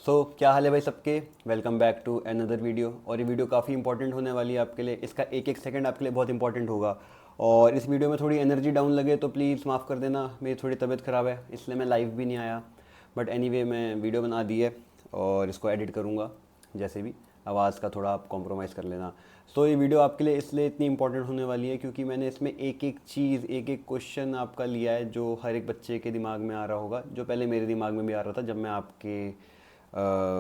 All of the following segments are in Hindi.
क्या हाल है भाई सबके। Welcome back to another video. और ये वीडियो काफ़ी इंपॉर्टेंट होने वाली है आपके लिए। इसका एक एक सेकंड आपके लिए बहुत इंपॉर्टेंट होगा। और इस वीडियो में थोड़ी एनर्जी डाउन लगे तो प्लीज़ माफ़ कर देना, मेरी थोड़ी तबीयत ख़राब है इसलिए मैं लाइव भी नहीं आया। बट एनीवे मैं वीडियो बना दी है और इसको एडिट करूँगा। जैसे भी आवाज़ का थोड़ा आप कॉम्प्रोमाइज़ कर लेना। ये वीडियो आपके लिए इसलिए इतनी इंपॉर्टेंट होने वाली है क्योंकि मैंने इसमें एक एक चीज़, एक एक क्वेश्चन आपका लिया है जो हर एक बच्चे के दिमाग में आ रहा होगा, जो पहले मेरे दिमाग में भी आ रहा था जब मैं आपके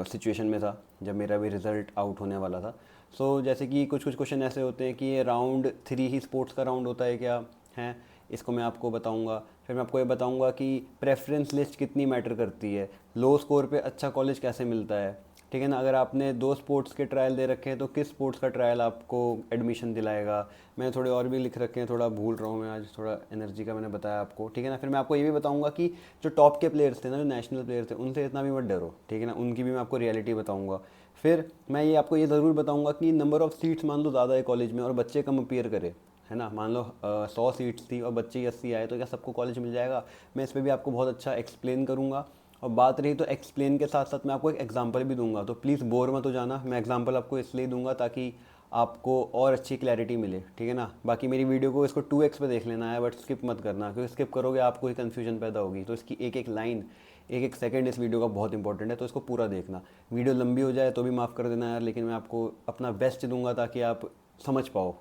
सिचुएशन में था, जब मेरा भी रिज़ल्ट आउट होने वाला था। जैसे कि कुछ कुछ क्वेश्चन ऐसे होते हैं कि ये राउंड 3 ही स्पोर्ट्स का राउंड होता है क्या है, इसको मैं आपको बताऊंगा। फिर मैं आपको ये बताऊंगा कि प्रेफरेंस लिस्ट कितनी मैटर करती है, लो स्कोर पे अच्छा कॉलेज कैसे मिलता है, ठीक है ना। अगर आपने 2 स्पोर्ट्स के ट्रायल दे रखे हैं तो किस स्पोर्ट्स का ट्रायल आपको एडमिशन दिलाएगा। मैंने थोड़े और भी लिख रखे हैं, थोड़ा भूल रहा हूँ मैं आज, थोड़ा एनर्जी का मैंने बताया आपको, ठीक है ना। फिर मैं आपको ये भी बताऊंगा कि जो टॉप के प्लेयर्स थे ना, जो नेशनल प्लेयर्स थे, उनसे इतना भी मत डरो, ठीक है ना। उनकी भी मैं आपको रियलिटी बताऊँगा। फिर मैं ये आपको ये ज़रूर बताऊँगा कि नंबर ऑफ़ सीट्स मान लो ज़्यादा है कॉलेज में और बच्चे कम अपीयर करे, है ना। मान लो 100 सीट्स थी और बच्चे 80 आए तो क्या सबको कॉलेज मिल जाएगा। मैं इस पर भी आपको बहुत अच्छा एक्सप्लेन करूँगा। और बात रही तो एक्सप्लेन के साथ साथ मैं आपको एक एग्जांपल भी दूंगा, तो प्लीज़ बोर मत हो जाना। मैं एग्जांपल आपको इसलिए दूंगा ताकि आपको और अच्छी क्लैरिटी मिले, ठीक है ना। बाकी मेरी वीडियो को इसको 2x पे देख लेना है, बट स्किप मत करना क्योंकि स्किप करोगे आपको ही कन्फ्यूजन पैदा होगी। तो इसकी एक एक लाइन, एक एक सेकंड इस वीडियो का बहुत इंपॉर्टेंट है, तो इसको पूरा देखना। वीडियो लंबी हो जाए तो भी माफ़ कर देना यार, लेकिन मैं आपको अपना बेस्ट दूंगा ताकि आप समझ पाओ,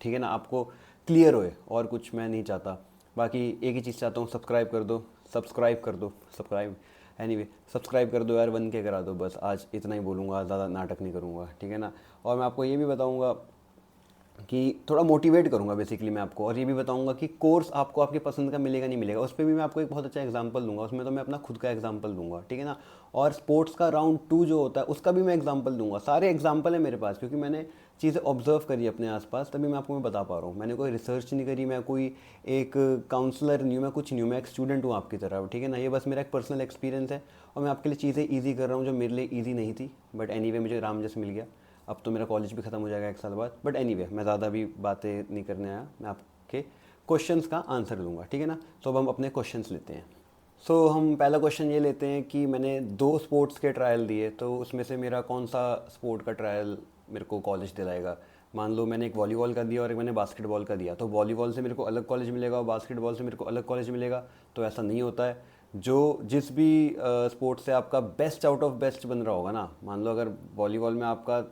ठीक है ना, आपको क्लियर होए। और कुछ मैं नहीं चाहता। बाकी एक ही चीज़ चाहता हूँ, सब्सक्राइब कर दो, सब्सक्राइब कर दो, सब्सक्राइब। एनीवे सब्सक्राइब कर दो यार, 1K करा दो बस। आज इतना ही बोलूँगा, ज़्यादा नाटक नहीं करूँगा, ठीक है ना। और मैं आपको ये भी बताऊँगा कि थोड़ा मोटिवेट करूँगा बेसिकली मैं आपको, और ये भी बताऊँगा कि कोर्स आपको आपकी पसंद का मिलेगा नहीं मिलेगा, उस पर भी मैं आपको एक बहुत अच्छा एग्जांपल दूंगा। उसमें तो मैं अपना खुद का एग्जांपल दूंगा, ठीक है ना। और स्पोर्ट्स का राउंड 2 जो होता है उसका भी मैं एग्जांपल दूंगा। सारे एग्जांपल है मेरे पास क्योंकि मैंने चीज़ें ऑब्जर्व करी अपने आसपास, तभी मैं आपको बता पा रहा हूँ। मैंने कोई रिसर्च नहीं करी, मैं कोई एक काउंसलर नहीं हूँ, मैं कुछ नहीं हूँ, मैं एक स्टूडेंट हूँ आपकी तरह, ठीक है ना। ये बस मेरा एक पर्सनल एक्सपीरियंस है और मैं आपके लिए चीज़ें ईजी कर रहा हूँ जो मेरे लिए ईजी नहीं थी। बट एनीवे मुझे राम जस मिल गया। अब तो मेरा कॉलेज भी ख़त्म हो जाएगा 1 साल बाद। बट एनीवे मैं ज़्यादा भी बातें नहीं करने आया, मैं आपके क्वेश्चंस का आंसर दूंगा, ठीक है ना। अब हम अपने क्वेश्चंस लेते हैं। हम पहला क्वेश्चन ये लेते हैं कि मैंने 2 स्पोर्ट्स के ट्रायल दिए, तो उसमें से मेरा कौन सा स्पोर्ट का ट्रायल मेरे को कॉलेज दिलाएगा। मान लो मैंने एक वॉलीबॉल का दिया और एक मैंने बास्केटबॉल का दिया, तो वॉलीबॉल से मेरे को अलग कॉलेज मिलेगा और बास्केटबॉल से मेरे को अलग कॉलेज मिलेगा। तो ऐसा नहीं होता है। जो जिस भी स्पोर्ट्स से आपका बेस्ट आउट ऑफ बेस्ट बन रहा होगा ना, मान लो अगर वॉलीबॉल में आपका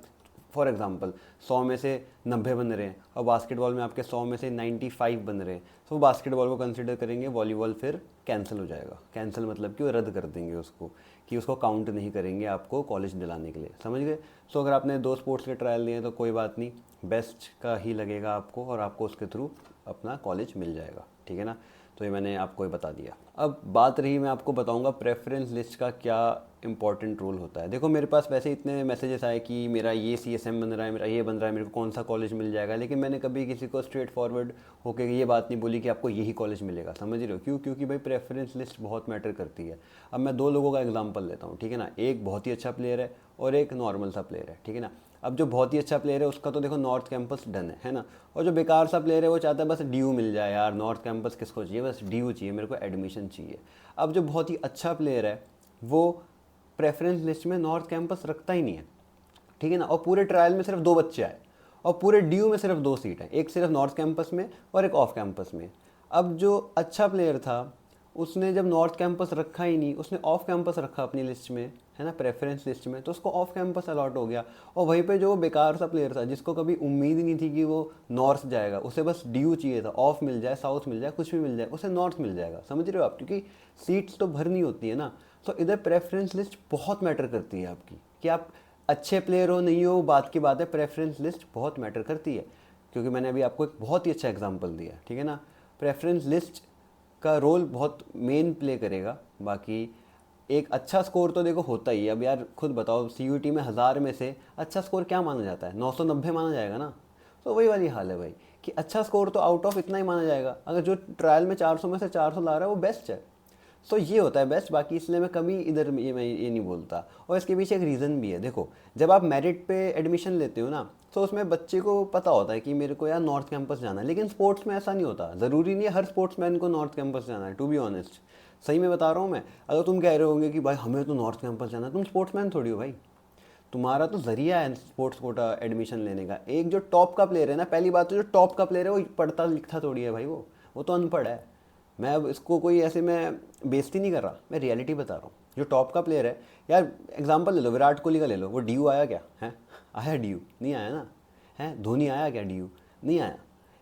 फॉर एग्जांपल 100 में से 90 बन रहे हैं और बास्केटबॉल में आपके 100 में से 95 बन रहे हैं, तो वो बास्केटबॉल को कंसिडर करेंगे, वॉलीबॉल फिर कैंसिल हो जाएगा। कैंसिल मतलब कि वो रद्द कर देंगे उसको, कि उसको काउंट नहीं करेंगे आपको कॉलेज दिलाने के लिए, समझ गए। अगर आपने 2 स्पोर्ट्स के ट्रायल दिए तो कोई बात नहीं, बेस्ट का ही लगेगा आपको और आपको उसके थ्रू अपना कॉलेज मिल जाएगा, ठीक है ना। तो ये मैंने आपको ये बता दिया। अब बात रही, मैं आपको बताऊंगा प्रेफरेंस लिस्ट का क्या इंपॉर्टेंट रोल होता है। देखो मेरे पास वैसे इतने मैसेजेस आए कि मेरा ये CSM बन रहा है, मेरा ये बन रहा है, मेरे को कौन सा कॉलेज मिल जाएगा, लेकिन मैंने कभी किसी को स्ट्रेट फॉरवर्ड होकर ये बात नहीं बोली कि आपको यही कॉलेज मिलेगा, समझ रहे हो क्यों। क्योंकि भाई प्रेफरेंस लिस्ट बहुत मैटर करती है। अब मैं 2 लोगों का एग्जाम्पल लेता हूँ, ठीक है ना। एक बहुत ही अच्छा प्लेयर है और एक नॉर्मल सा प्लेयर है, ठीक है ना। अब जो बहुत ही अच्छा प्लेयर है उसका तो देखो नॉर्थ कैंपस डन है ना। और जो बेकार सा प्लेयर है वो चाहता है बस DU मिल जाए यार, नॉर्थ कैंपस किसको चाहिए, बस DU चाहिए, मेरे को एडमिशन चाहिए। अब जो बहुत ही अच्छा प्लेयर है वो प्रेफरेंस लिस्ट में नॉर्थ कैंपस रखता ही नहीं है, ठीक है ना। और पूरे ट्रायल में सिर्फ 2 बच्चे आए और पूरे DU में सिर्फ 2 सीट है, एक सिर्फ नॉर्थ कैंपस में और एक ऑफ कैंपस में। अब जो अच्छा प्लेयर था उसने जब नॉर्थ कैंपस रखा ही नहीं, उसने ऑफ कैंपस रखा अपनी लिस्ट में, है ना, प्रेफरेंस लिस्ट में, तो उसको ऑफ कैंपस अलॉट हो गया। और वहीं पे जो बेकार सा प्लेयर था जिसको कभी उम्मीद ही नहीं थी कि वो नॉर्थ जाएगा, उसे बस DU चाहिए था, ऑफ मिल जाए, साउथ मिल जाए, कुछ भी मिल जाए, उसे नॉर्थ मिल जाएगा, समझ रहे हो आप, क्योंकि सीट्स तो भरनी होती है ना। इधर प्रेफरेंस लिस्ट बहुत मैटर करती है आपकी, कि आप अच्छे प्लेयर हो नहीं हो बात की बात है, प्रेफरेंस लिस्ट बहुत मैटर करती है। क्योंकि मैंने अभी आपको एक बहुत ही अच्छा एग्जांपल दिया, ठीक है ना। प्रेफरेंस लिस्ट का रोल बहुत मेन प्ले करेगा। बाकी एक अच्छा स्कोर तो देखो होता ही है। अब यार खुद बताओ, CUT में 1000 में से अच्छा स्कोर क्या माना जाता है, 990 माना जाएगा ना। वही वाली हाल है भाई, कि अच्छा स्कोर तो आउट ऑफ इतना ही माना जाएगा। अगर जो ट्रायल में 400 में से 400 ला रहा है वो बेस्ट है। ये होता है बेस्ट। बाकी इसलिए मैं कभी इधर मैं ये नहीं बोलता। और इसके पीछे एक रीज़न भी है। देखो जब आप मेरिट पे एडमिशन लेते हो ना, तो उसमें बच्चे को पता होता है कि मेरे को यार नॉर्थ कैंपस जाना है, लेकिन स्पोर्ट्स में ऐसा नहीं होता। ज़रूरी नहीं है हर स्पोर्ट्स मैन को नॉर्थ कैंपस जाना है, टू बी ऑनेस्ट। सही में बता रहा हूँ मैं। अगर तुम कह रहे होंगे कि भाई हमें तो नॉर्थ कैंपस जाना है, तुम स्पोर्ट्समैन थोड़ी हो भाई, तुम्हारा तो जरिया है स्पोर्ट्स कोटा एडमिशन लेने का। एक जो टॉप का प्लेयर है ना, पहली बात तो जो टॉप का प्लेयर है वो पढ़ता लिखता थोड़ी है भाई, वो तो अनपढ़ है। मैं अब इसको कोई ऐसे मैं बेइज्जती नहीं कर रहा, मैं रियलिटी बता रहा हूँ। जो टॉप का प्लेयर है यार, एग्जांपल ले लो, विराट कोहली का ले लो, वो डीयू आया क्या है? आया डीयू? नहीं आया ना। है धोनी आया क्या डीयू? नहीं आया।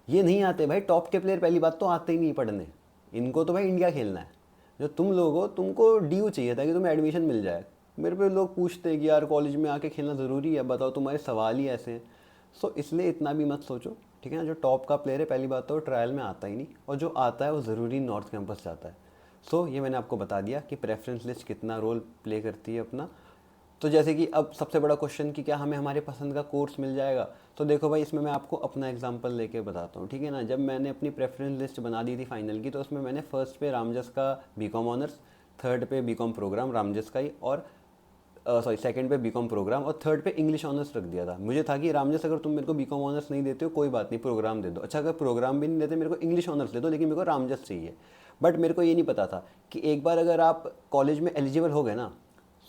ये नहीं आते भाई टॉप के प्लेयर, पहली बात तो आते ही नहीं पढ़ने, इनको तो भाई इंडिया खेलना है। जो तुम लोग हो, तुमको डीयू चाहिए था कि तुम्हें एडमिशन मिल जाए। मेरे पे लोग पूछते हैं कि यार कॉलेज में आके खेलना ज़रूरी है, बताओ तुम्हारे सवाल ही ऐसे हैं। सो इसलिए इतना भी मत सोचो, ठीक है ना। जो टॉप का प्लेयर है पहली बात तो वो ट्रायल में आता ही नहीं, और जो आता है वो ज़रूरी नॉर्थ कैंपस जाता है। सो ये मैंने आपको बता दिया कि प्रेफरेंस लिस्ट कितना रोल प्ले करती है अपना। तो जैसे कि अब सबसे बड़ा क्वेश्चन कि क्या हमें हमारे पसंद का कोर्स मिल जाएगा। तो देखो भाई, इसमें मैं आपको अपना एग्जांपल लेके बताता हूँ, ठीक है ना। जब मैंने अपनी प्रेफरेंस लिस्ट बना दी थी फाइनल की, तो उसमें मैंने फर्स्ट पे रामजस का बीकॉम ऑनर्स, थर्ड पे बीकॉम प्रोग्राम रामजस का ही, और सॉरी सेकंड पे बीकॉम प्रोग्राम, और थर्ड पे इंग्लिश ऑनर्स रख दिया था। मुझे था कि रामजस अगर तुम मेरे को बीकॉम ऑनर्स नहीं देते हो कोई बात नहीं, प्रोग्राम दे दो। अच्छा अगर प्रोग्राम भी नहीं देते मेरे को इंग्लिश ऑनर्स दे दो, लेकिन मेरे को रामजस चाहिए। बट मेरे को ये नहीं पता था कि एक बार अगर आप कॉलेज में एलिजिबल हो गए ना,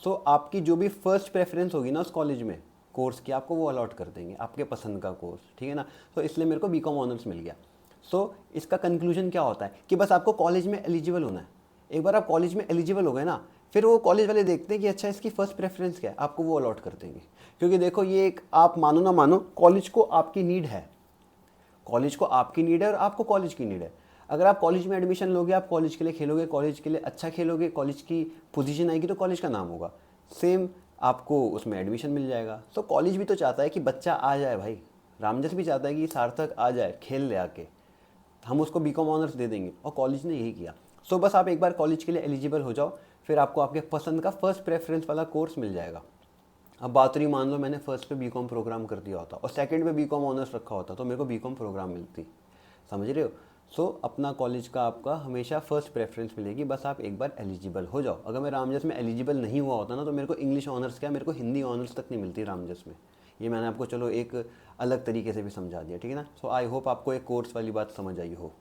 सो आपकी जो भी फर्स्ट प्रेफरेंस होगी ना उस कॉलेज में कोर्स की, आपको वो अलॉट कर देंगे आपके पसंद का कोर्स, ठीक है ना। तो इसलिए मेरे को बीकॉम ऑनर्स मिल गया। सो इसका कंक्लूजन क्या होता है कि बस आपको कॉलेज में एलिजिबल होना है। एक बार आप कॉलेज में एलिजिबल हो गए ना, फिर वो कॉलेज वाले देखते हैं कि अच्छा इसकी फर्स्ट प्रेफरेंस क्या है, आपको वो अलॉट कर देंगे। क्योंकि देखो ये एक, आप मानो ना मानो, कॉलेज को आपकी नीड है, कॉलेज को आपकी नीड है और आपको कॉलेज की नीड है। अगर आप कॉलेज में एडमिशन लोगे, आप कॉलेज के लिए खेलोगे, कॉलेज के लिए अच्छा खेलोगे, कॉलेज की पोजीशन आएगी तो कॉलेज का नाम होगा, सेम आपको उसमें एडमिशन मिल जाएगा। तो कॉलेज भी तो चाहता है कि बच्चा आ जाए भाई, रामजस भी चाहता है कि सार्थक आ जाए खेल ले आके, हम उसको बीकॉम ऑनर्स दे देंगे, और कॉलेज ने यही किया। सो बस आप एक बार कॉलेज के लिए एलिजिबल हो जाओ, फिर आपको आपके पसंद का फर्स्ट प्रेफरेंस वाला कोर्स मिल जाएगा। अब बात रही, मान लो मैंने फर्स्ट पे बीकॉम प्रोग्राम कर दिया होता और सेकंड पे बीकॉम ऑनर्स रखा होता, तो मेरे को बीकॉम प्रोग्राम मिलती, समझ रहे हो। सो अपना कॉलेज का आपका हमेशा फर्स्ट प्रेफरेंस मिलेगी, बस आप एक बार एलिजिबल हो जाओ। अगर मैं रामजस में एलिजिबल नहीं हुआ होता ना, तो मेरे को इंग्लिश ऑनर्स क्या, मेरे को हिंदी ऑनर्स तक नहीं मिलती रामजस में। ये मैंने आपको चलो एक अलग तरीके से भी समझा दिया, ठीक है ना। सो आई होप आपको एक कोर्स वाली बात समझ आई हो।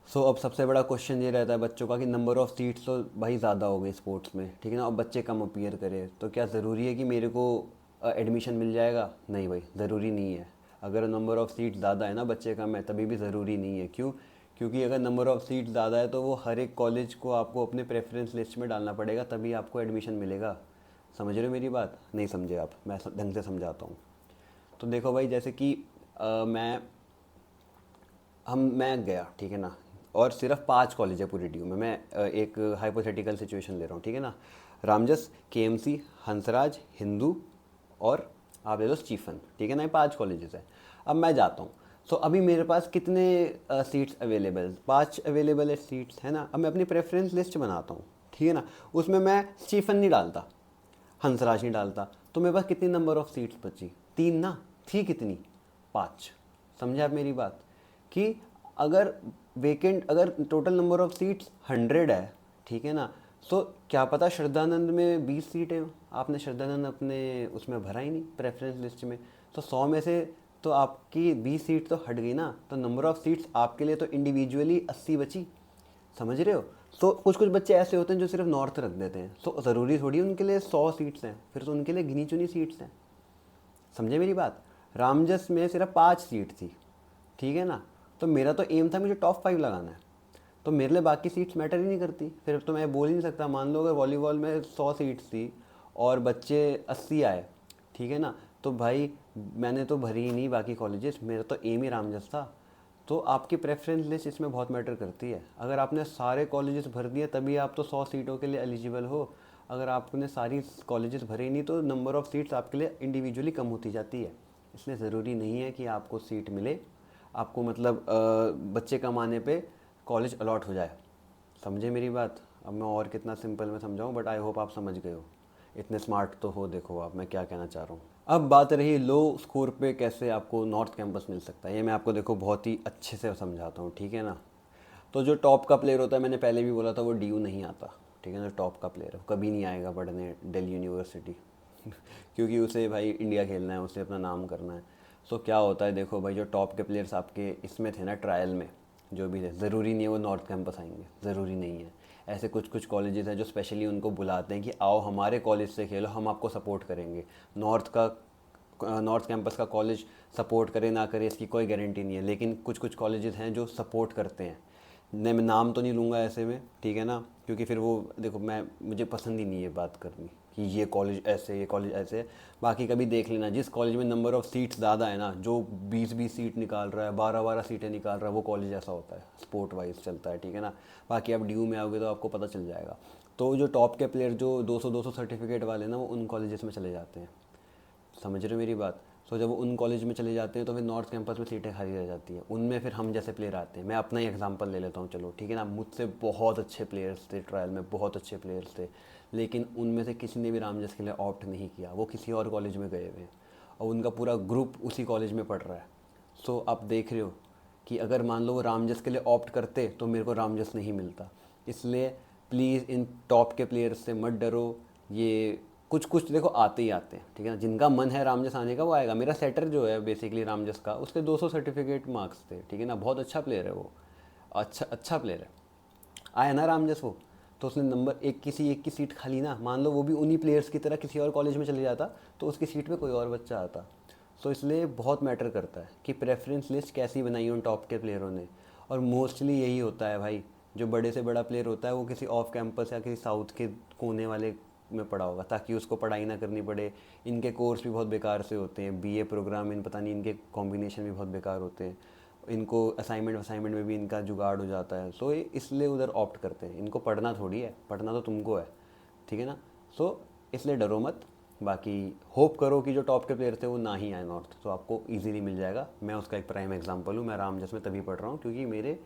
सो अब सबसे बड़ा क्वेश्चन ये रहता है बच्चों का कि नंबर ऑफ़ सीट्स तो भाई ज़्यादा हो गए स्पोर्ट्स में, ठीक है ना, और बच्चे कम अपीयर करें, तो क्या ज़रूरी है कि मेरे को एडमिशन मिल जाएगा? नहीं भाई, ज़रूरी नहीं है। अगर नंबर ऑफ़ सीट ज़्यादा है ना, बच्चे कम है, तभी भी ज़रूरी नहीं है। क्यों? क्योंकि अगर नंबर ऑफ़ सीट ज़्यादा है तो वो हर एक कॉलेज को आपको अपने प्रेफरेंस लिस्ट में डालना पड़ेगा, तभी आपको एडमिशन मिलेगा। समझ रहे हो मेरी बात? नहीं समझे आप, मैं ढंग से समझाता हूँ। तो देखो भाई, जैसे कि मैं गया, ठीक है ना, और सिर्फ 5 कॉलेज है पूरी ड्यू में। मैं एक हाइपोथेटिकल सिचुएशन ले रहा हूँ, ठीक है ना। रामजस, केएमसी, हंसराज, हिंदू, और आप ले लो स्टीफन, ठीक है ना, ये 5 कॉलेजेस हैं। अब मैं जाता हूँ, सो अभी मेरे पास कितने सीट्स अवेलेबल? 5 अवेलेबल है सीट्स, है ना। अब मैं अपनी प्रेफरेंस लिस्ट बनाता हूँ, ठीक है ना। उसमें मैं स्टीफन नहीं डालता, हंसराज नहीं डालता, तो मेरे पास कितनी नंबर ऑफ़ सीट्स बची? 3 ना। थी कितनी? 5। समझे आप मेरी बात? कि अगर वेकेंट, अगर टोटल नंबर ऑफ़ सीट्स 100 है, ठीक है ना, तो क्या पता श्रद्धानंद में 20 सीटें हो, आपने श्रद्धानंद अपने उसमें भरा ही नहीं प्रेफरेंस लिस्ट में, तो 100 में से तो आपकी 20 सीट तो हट गई ना, तो नंबर ऑफ़ सीट्स आपके लिए तो इंडिविजुअली 80 बची। समझ रहे हो। तो कुछ कुछ बच्चे ऐसे होते हैं जो सिर्फ नॉर्थ रख देते हैं, तो ज़रूरी थोड़ी उनके लिए 100 सीट्स हैं, फिर तो उनके लिए गिनी चुनी सीट्स हैं। समझे मेरी बात? रामजस में सिर्फ 5 सीट थी, ठीक है ना, तो मेरा तो एम था मुझे टॉप 5 लगाना है, तो मेरे लिए बाकी सीट्स मैटर ही नहीं करती। फिर तो मैं बोल ही नहीं सकता, मान लो अगर वॉलीबॉल में 100 सीट्स थी और बच्चे 80 आए, ठीक है ना, तो भाई मैंने तो भरी ही नहीं बाकी कॉलेजेस, मेरा तो एम ही रामजस था। तो आपकी प्रेफरेंस लिस्ट इसमें बहुत मैटर करती है। अगर आपने सारे कॉलेजेस भर दिए तभी आप तो 100 सीटों के लिए एलिजिबल हो, अगर आपने सारी कॉलेजेस भरे ही नहीं तो नंबर ऑफ़ सीट्स आपके लिए इंडिविजुअली कम होती जाती है। इसलिए ज़रूरी नहीं है कि आपको सीट मिले, आपको मतलब बच्चे कम आने पे कॉलेज अलॉट हो जाए। समझे मेरी बात? अब मैं और कितना सिंपल में समझाऊँ, बट आई होप आप समझ गए हो। इतने स्मार्ट तो हो, देखो आप मैं क्या कहना चाह रहा हूँ। अब बात रही लो स्कोर पे कैसे आपको नॉर्थ कैंपस मिल सकता है, ये मैं आपको देखो बहुत ही अच्छे से समझाता हूँ, ठीक है ना। तो जो टॉप का प्लेयर होता है, मैंने पहले भी बोला था, वो डीयू नहीं आता, ठीक है ना। टॉप का प्लेयर कभी नहीं आएगा पढ़ने दिल्ली यूनिवर्सिटी क्योंकि उसे भाई इंडिया खेलना है, उसे अपना नाम करना है। सो क्या होता है, देखो भाई, जो टॉप के प्लेयर्स आपके इसमें थे ना ट्रायल में, जो भी थे, ज़रूरी नहीं है वो नॉर्थ कैंपस आएंगे, ज़रूरी नहीं है। ऐसे कुछ कुछ कॉलेजेस हैं जो स्पेशली उनको बुलाते हैं कि आओ हमारे कॉलेज से खेलो, हम आपको सपोर्ट करेंगे। नॉर्थ कैंपस का कॉलेज सपोर्ट करे ना करे इसकी कोई गारंटी नहीं है, लेकिन कुछ कुछ कॉलेजेस हैं जो सपोर्ट करते हैं। मैं नाम तो नहीं लूँगा ऐसे में, ठीक है ना, क्योंकि फिर वो देखो मुझे पसंद ही नहीं है बात करनी कि ये कॉलेज ऐसे ये कॉलेज ऐसे है। बाकी कभी देख लेना, जिस कॉलेज में नंबर ऑफ़ सीट्स ज़्यादा है ना, जो 20-20 सीट निकाल रहा है, 12-12 सीटें निकाल रहा है, वो कॉलेज ऐसा होता है, स्पोर्ट वाइज चलता है, ठीक है ना। बाकी आप ड्यू में आओगे तो आपको पता चल जाएगा। तो जो टॉप के प्लेयर जो 200-200 सर्टिफिकेट वाले ना, वो उन कॉलेजेस में चले जाते हैं। समझ रहे हो मेरी बात। सो जब वो उन कॉलेज में चले जाते हैं तो फिर नॉर्थ कैंपस में सीटें खाली रह जाती हैं, उनमें फिर हम जैसे प्लेयर आते हैं। मैं अपना ही एग्जांपल ले लेता हूँ, चलो ठीक है ना। मुझसे बहुत अच्छे प्लेयर्स थे ट्रायल में, बहुत अच्छे प्लेयर्स थे, लेकिन उनमें से किसी ने भी रामजस के लिए ऑप्ट नहीं किया, वो किसी और कॉलेज में गए हुए हैं और उनका पूरा ग्रुप उसी कॉलेज में पढ़ रहा है। सो आप देख रहे हो कि अगर मान लो वो रामजस के लिए ऑप्ट करते तो मेरे को रामजस नहीं मिलता। इसलिए प्लीज़ इन टॉप के प्लेयर्स से मत डरो। ये कुछ कुछ देखो आते ही आते हैं, ठीक है ना। जिनका मन है रामजस आने का वो आएगा। मेरा सेटर जो है बेसिकली रामजस का, उसके 200 सर्टिफिकेट मार्क्स थे, ठीक है ना। बहुत अच्छा प्लेयर है वो, अच्छा अच्छा प्लेयर है। आया ना रामजस वो, तो उसने नंबर एक की सीट खाली ना, मान लो वो भी उन्हीं प्लेयर्स की तरह किसी और कॉलेज में चले जाता तो उसकी सीट पे कोई और बच्चा आता। सो इसलिए बहुत मैटर करता है कि प्रेफरेंस लिस्ट कैसी बनाई उन टॉप के प्लेयरों ने। और मोस्टली यही होता है भाई, जो बड़े से बड़ा प्लेयर होता है वो किसी ऑफ कैंपस या किसी साउथ के कोने वाले में पढ़ा होगा, ताकि उसको पढ़ाई ना करनी पड़े। इनके कोर्स भी बहुत बेकार से होते हैं, बीए प्रोग्राम इन पता नहीं, इनके कॉम्बिनेशन भी बहुत बेकार होते हैं। इनको असाइनमेंट में भी इनका जुगाड़ हो जाता है। सो इसलिए उधर ऑप्ट करते हैं। इनको पढ़ना थोड़ी है, पढ़ना तो तुमको है, ठीक है ना। सो इसलिए डरो मत। बाकी होप करो कि जो टॉप के प्लेयर थे वो ना ही आए नॉर्थ, तो आपको इजीली मिल जाएगा। मैं उसका एक प्राइम एग्जांपल हूँ। मैं रामजस में तभी पढ़ रहा हूँ क्योंकि मेरे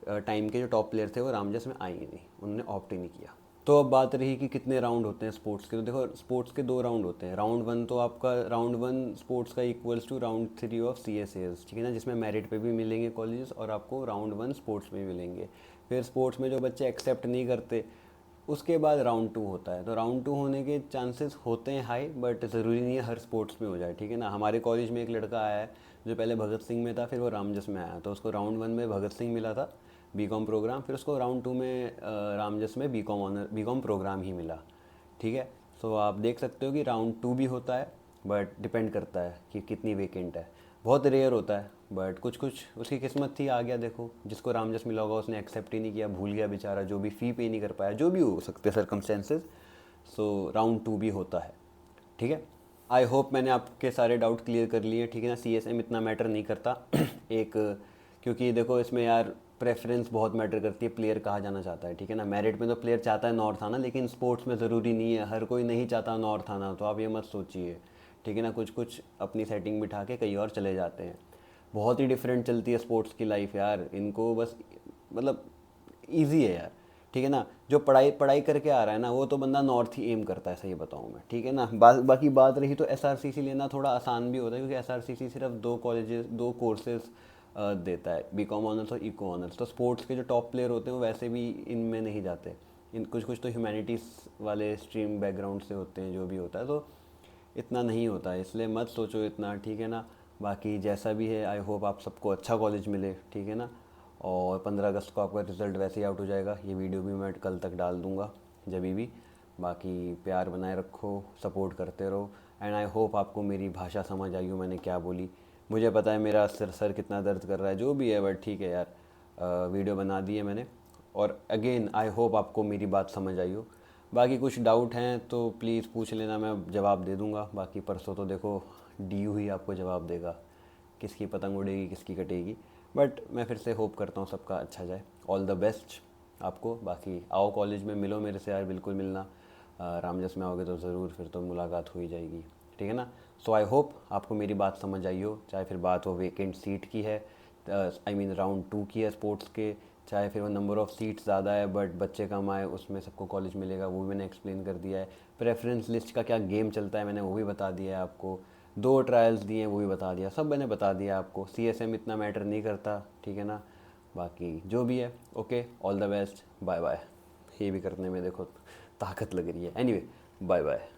टाइम के जो टॉप प्लेयर थे वो रामजस में आए ही नहीं, उन्होंने ऑप्ट ही नहीं किया। तो अब बात रही कि कितने राउंड होते हैं स्पोर्ट्स के। तो देखो स्पोर्ट्स के 2 राउंड होते हैं। राउंड 1 तो आपका राउंड 1 स्पोर्ट्स का equals to round 3 of CSAs, ठीक है ना, जिसमें मेरिट पे भी मिलेंगे कॉलेजेस और आपको राउंड 1 स्पोर्ट्स में भी मिलेंगे। फिर स्पोर्ट्स में जो बच्चे एक्सेप्ट नहीं करते उसके बाद राउंड 2 होता है। तो राउंड 2 होने के चांसेस होते हैं हाई, बट ज़रूरी नहीं है हर स्पोर्ट्स में हो जाए, ठीक है ना। हमारे कॉलेज में एक लड़का आया है जो पहले भगत सिंह में था, फिर वो रामजस में आया, तो उसको राउंड 1 में भगत सिंह मिला था बीकॉम प्रोग्राम, फिर उसको राउंड 2 में रामजस में बीकॉम प्रोग्राम ही मिला, ठीक है। सो आप देख सकते हो कि राउंड 2 भी होता है, बट डिपेंड करता है कि कितनी वेकेंट है। बहुत रेयर होता है, बट कुछ कुछ उसकी किस्मत थी, आ गया। देखो जिसको रामजस मिला होगा उसने एक्सेप्ट ही नहीं किया, भूल गया बेचारा, जो भी फ़ी पे नहीं कर पाया, जो भी हो सकते सर्कमस्टेंसेस। सो राउंड 2 भी होता है, ठीक है। आई होप मैंने आपके सारे डाउट क्लियर कर लिए, ठीक है ना। CSM इतना मैटर नहीं करता एक, क्योंकि देखो इसमें यार प्रेफरेंस बहुत मैटर करती है, प्लेयर कहाँ जाना चाहता है, ठीक है ना। मेरिट में तो प्लेयर चाहता है नॉर्थ आना, लेकिन स्पोर्ट्स में ज़रूरी नहीं है, हर कोई नहीं चाहता नॉर्थ आना, तो आप ये मत सोचिए, ठीक है ना। कुछ कुछ अपनी सेटिंग बिठा के कहीं और चले जाते हैं। बहुत ही डिफरेंट चलती है स्पोर्ट्स की लाइफ यार। इनको बस मतलब ईजी है यार, ठीक है ना। जो पढ़ाई पढ़ाई करके आ रहा है ना, वो तो बंदा नॉर्थ ही एम करता है, सही बताऊँ मैं, ठीक है ना। बाकी बात रही तो SRCC लेना थोड़ा आसान भी होता है, क्योंकि SRCC सिर्फ 2 कोर्सेज देता है, बीकॉम ऑनर्स और इको ऑनर्स। तो स्पोर्ट्स के जो टॉप प्लेयर होते हैं वो वैसे भी इनमें नहीं जाते, इन कुछ कुछ तो ह्यूमैनिटीज़ वाले स्ट्रीम बैकग्राउंड से होते हैं, जो भी होता है, तो इतना नहीं होता है, इसलिए मत सोचो इतना, ठीक है ना। बाकी जैसा भी है आई होप आप सबको अच्छा कॉलेज मिले, ठीक है ना। और 15 अगस्त को आपका रिज़ल्ट वैसे ही आउट हो जाएगा। ये वीडियो भी मैं कल तक डाल दूँगा जब भी। बाकी प्यार बनाए रखो, सपोर्ट करते रहो, एंड आई होप आपको मेरी भाषा समझ आई हो, मैंने क्या बोली। मुझे पता है मेरा सर कितना दर्द कर रहा है, जो भी है, बट ठीक है यार, वीडियो बना दी है मैंने। और अगेन आई होप आपको मेरी बात समझ आई हो। बाकी कुछ डाउट हैं तो प्लीज़ पूछ लेना, मैं जवाब दे दूँगा। बाकी परसों तो देखो DU ही आपको जवाब देगा, किसकी पतंग उड़ेगी किसकी कटेगी। बट मैं फिर से होप करता हूँ सबका अच्छा जाए। ऑल द बेस्ट आपको। बाकी आओ कॉलेज में, मिलो मेरे से यार, बिल्कुल मिलना। रामजस में आओगे तो ज़रूर, फिर तो मुलाकात हो ही जाएगी, ठीक है ना। सो आई होप आपको मेरी बात समझ आई हो, चाहे फिर बात हो वेकेंट सीट की है, आई मीन राउंड 2 की है स्पोर्ट्स के, चाहे फिर वो नंबर ऑफ़ सीट्स ज़्यादा है बट बच्चे कम आए, उसमें सबको कॉलेज मिलेगा, वो भी मैंने एक्सप्लेन कर दिया है। प्रेफरेंस लिस्ट का क्या गेम चलता है मैंने वो भी बता दिया है आपको। 2 ट्रायल्स दिए हैं वो भी बता दिया, सब मैंने बता दिया आपको। CSM इतना मैटर नहीं करता, ठीक है ना। बाकी जो भी है, okay, all the best, bye bye. ये भी करने में देखो ताकत लग रही है। Anyway, bye bye.